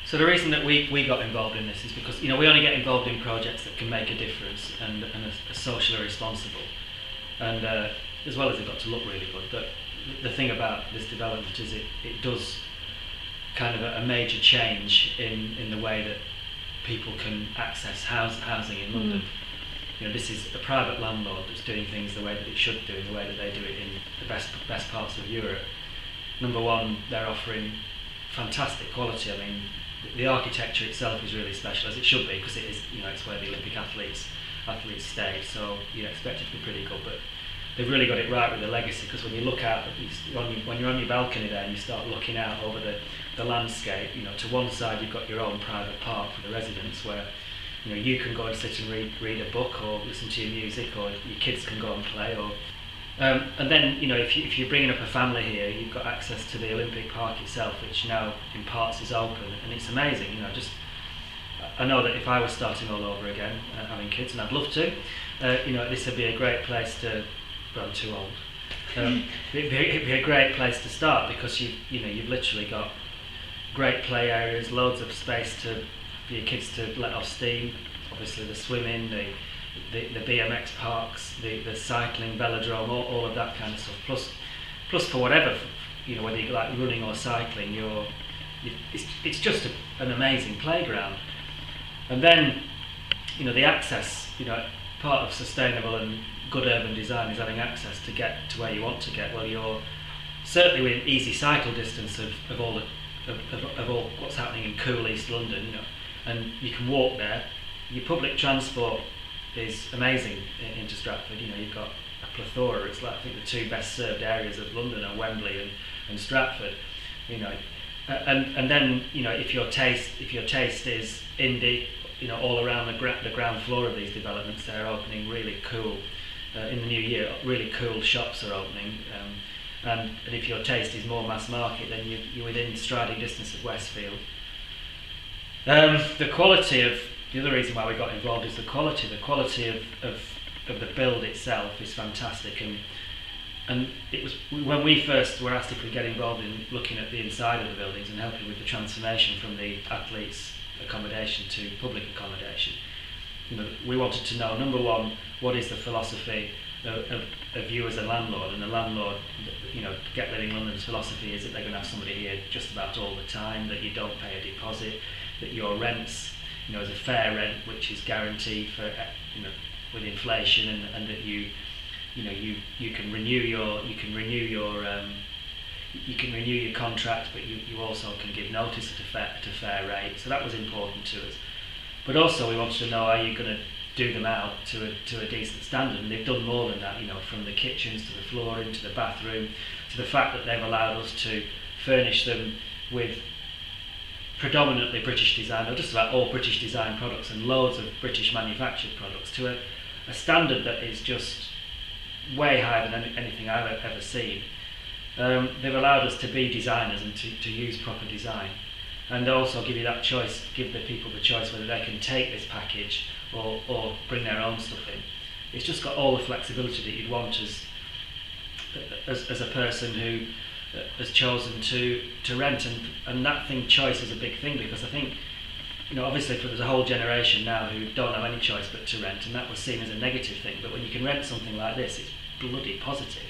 So the reason that we got involved in this is because we only get involved in projects that can make a difference and are socially responsible, and as well as they've got to look really good. But the thing about this development is it does kind of a major change in the way that people can access housing in London. This is a private landlord that's doing things the way that it should do, in the way that they do it in the best parts of Europe. Number one, they're offering fantastic quality. I mean, the architecture itself is really special, as it should be, because it is, it's where the Olympic athletes stayed. So you expect it to be pretty good, but they've really got it right with the legacy. Because when you look out, when you're on your balcony there and you start looking out over the landscape, to one side you've got your own private park for the residents, where you can go and sit and read a book or listen to your music, or your kids can go and play, or and then if you're bringing up a family here, you've got access to the Olympic Park itself, which now in parts is open, and it's amazing. I know that if I was starting all over again, having kids, and I'd love to, this would be a great place to. Well, I'm too old. It'd be a great place to start, because you've literally got great play areas, loads of space for your kids to let off steam. Obviously, the swimming, the BMX parks, the cycling velodrome, all of that kind of stuff. Plus for whatever, whether you like running or cycling, it's just an amazing playground. And then, the access, part of sustainable and good urban design is having access to get to where you want to get. Well, you're certainly within easy cycle distance of all what's happening in cool East London, and you can walk there. Your public transport is amazing into Stratford. You've got a plethora. It's like, I think, the two best served areas of London are Wembley and Stratford. And then if your taste is indie, all around the ground floor of these developments, they're opening really cool. In the new year, really cool shops are opening. And if your taste is more mass market, then you're within striding distance of Westfield. The other reason why we got involved is the quality. The quality of the build itself is fantastic, and it was when we first were asked if we'd get involved in looking at the inside of the buildings and helping with the transformation from the athletes' accommodation to public accommodation. We wanted to know, number one, what is the philosophy of you as a landlord, and the landlord, Get Living London's philosophy is that they're going to have somebody here just about all the time, that you don't pay a deposit, that your rents, is a fair rent which is guaranteed for, with inflation, and that you can renew your contract, but you also can give notice at a fair rate. So that was important to us. But also we wanted to know, are you going to do them out to a decent standard? And they've done more than that, from the kitchens to the flooring to the bathroom, to the fact that they've allowed us to furnish them with predominantly British design, or just about all British design products, and loads of British manufactured products, to a standard that is just way higher than anything I've ever seen. They've allowed us to be designers and to use proper design, and also give you that choice, give the people the choice whether they can take this package or bring their own stuff in. It's just got all the flexibility that you'd want as a person who has chosen to rent, and that thing, choice, is a big thing, because I think, obviously there's a whole generation now who don't have any choice but to rent, and that was seen as a negative thing. But when you can rent something like this, it's bloody positive.